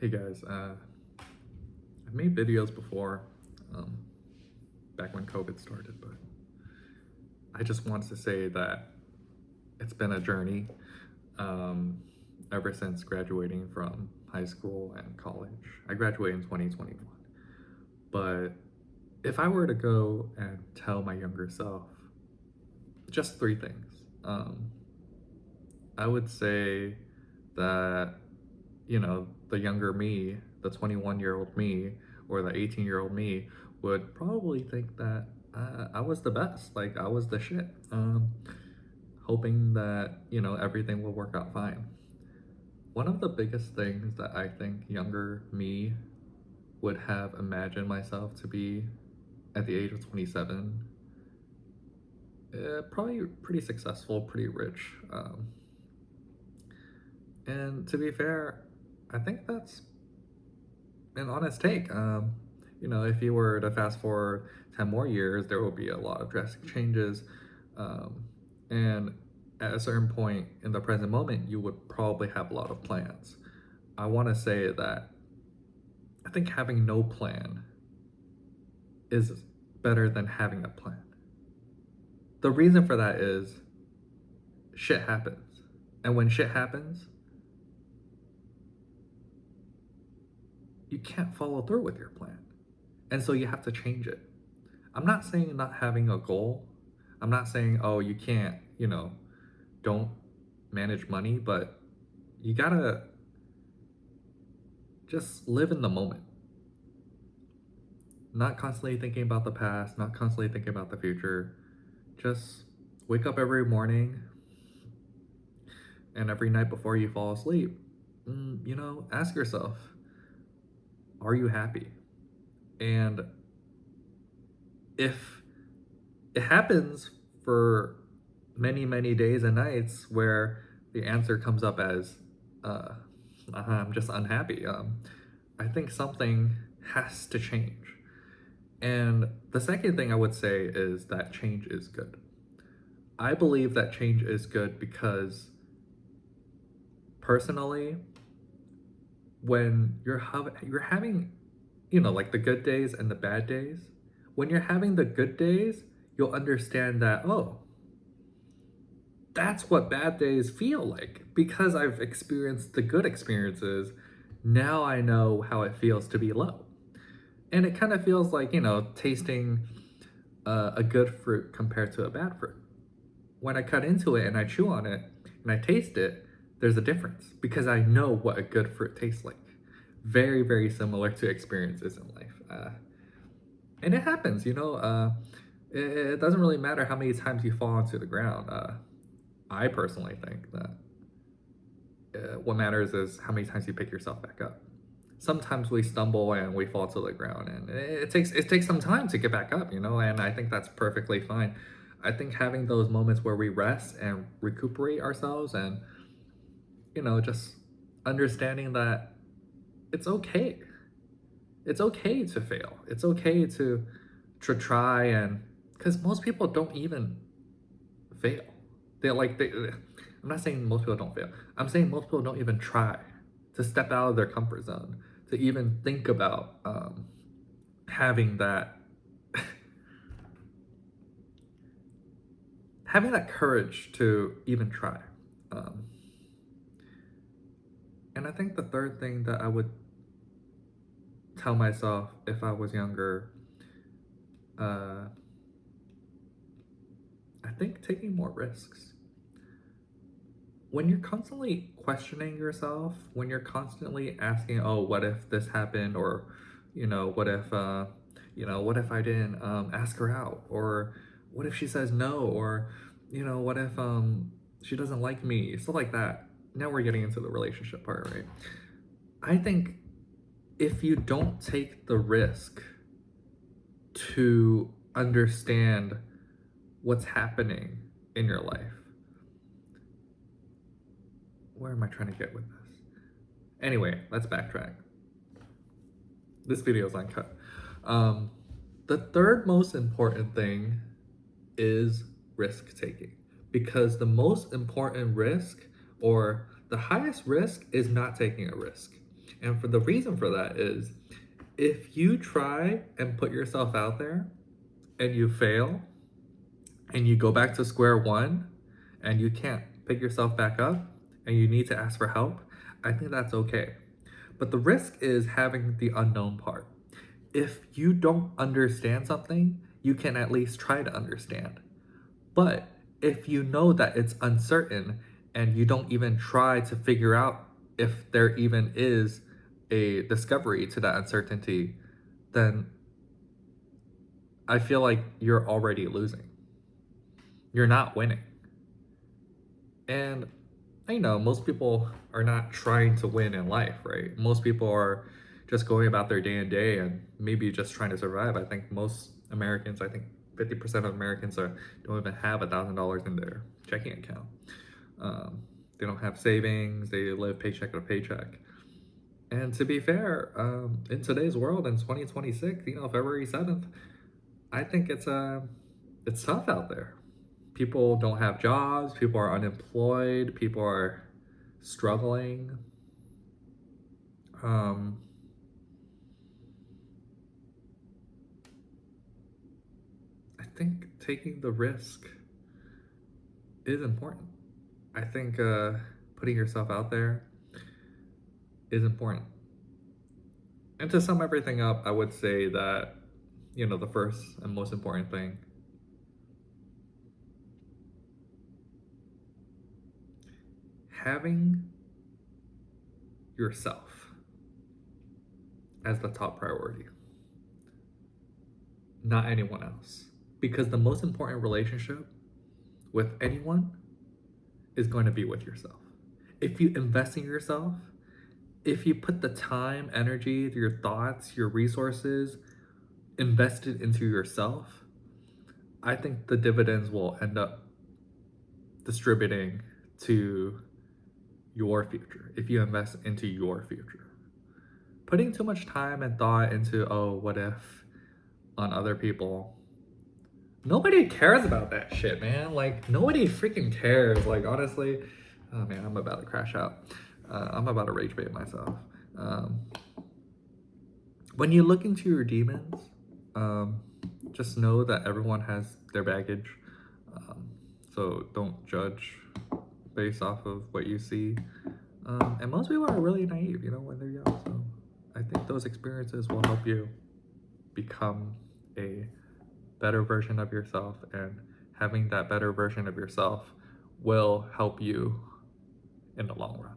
Hey guys, I've made videos before, um, back when COVID started, but I just wanted to say that it's been a journey, um, ever since graduating from high school and college. I graduated in 2021, but if I were to go and tell my younger self just three things, I would say that, the younger me, the 21-year-old me, or the 18-year-old me would probably think that I was the best. Like, I was the shit. Hoping that, everything will work out fine. One of the biggest things that I think younger me would have imagined myself to be at the age of 27, probably pretty successful, pretty rich. And to be fair, I think that's an honest take. If you were to fast forward 10 more years, there will be a lot of drastic changes. And at a certain point in the present moment, you would probably have a lot of plans. I want to say that I think having no plan is better than having a plan. The reason for that is shit happens. And when shit happens, you can't follow through with your plan. And so you have to change it. I'm not saying not having a goal. I'm not saying, oh, you can't, don't manage money, but you gotta just live in the moment. Not constantly thinking about the past, not constantly thinking about the future. Just wake up every morning and every night before you fall asleep, ask yourself, are you happy? And if it happens for many, many days and nights where the answer comes up as, uh, I'm just unhappy, I think something has to change. And the second thing I would say is that change is good. I believe that change is good because personally, when you're having, like the good days and the bad days, when you're having the good days, you'll understand that, oh, that's what bad days feel like. Because I've experienced the good experiences, now I know how it feels to be low. And it kind of feels like, tasting a good fruit compared to a bad fruit. When I cut into it and I chew on it and I taste it, there's a difference because I know what a good fruit tastes like. Very, very similar to experiences in life. And it happens, it doesn't really matter how many times you fall onto the ground. I personally think that what matters is how many times you pick yourself back up. Sometimes we stumble and we fall to the ground, and it takes some time to get back up, and I think that's perfectly fine. I think having those moments where we rest and recuperate ourselves, and just understanding that it's okay. It's okay to fail. It's okay to try, and because most people don't even fail. I'm not saying most people don't fail. I'm saying most people don't even try to step out of their comfort zone, to even think about having that having that courage to even try. Um, and I think the third thing that I would tell myself if I was younger, uh, I think taking more risks. When you're constantly questioning yourself, when you're constantly asking, oh, what if this happened? Or, what if I didn't ask her out? Or what if she says no? Or, what if she doesn't like me? Stuff like that. Now we're getting into the relationship part, right? I think if you don't take the risk to understand what's happening in your life, where am I trying to get with this? Anyway, let's backtrack. This video is uncut. Um, the third most important thing is risk taking, because the most important risk, or the highest risk, is not taking a risk. And for the reason for that is if you try and put yourself out there and you fail and you go back to square one and you can't pick yourself back up and you need to ask for help, I think that's okay. But the risk is having the unknown part. If you don't understand something, you can at least try to understand. But if you know that it's uncertain and you don't even try to figure out if there even is a discovery to that uncertainty, then I feel like you're already losing. You're not winning. And I know most people are not trying to win in life, right? Most people are just going about their day and day and maybe just trying to survive. I think most Americans, I think 50% of Americans don't even have $1,000 in their checking account. They don't have savings. They live paycheck to paycheck. And to be fair, in today's world in 2026, February 7th, I think it's tough out there. People don't have jobs, people are unemployed, people are struggling. Um, I think taking the risk is important. I think putting yourself out there is important. And to sum everything up, I would say that, the first and most important thing, having yourself as the top priority, not anyone else. Because the most important relationship with anyone is going to be with yourself. If you invest in yourself, if you put the time, energy, your thoughts, your resources invested into yourself, I think the dividends will end up distributing to your future if you invest into your future. Putting too much time and thought into, oh, what if on other people, nobody cares about that shit, man. Like, nobody freaking cares. Like, honestly, oh man, I'm about to crash out. I'm about to rage bait myself. Um, when you look into your demons, just know that everyone has their baggage. So don't judge based off of what you see. And most people are really naive, when they're young. So I think those experiences will help you become a better version of yourself, and having that better version of yourself will help you in the long run.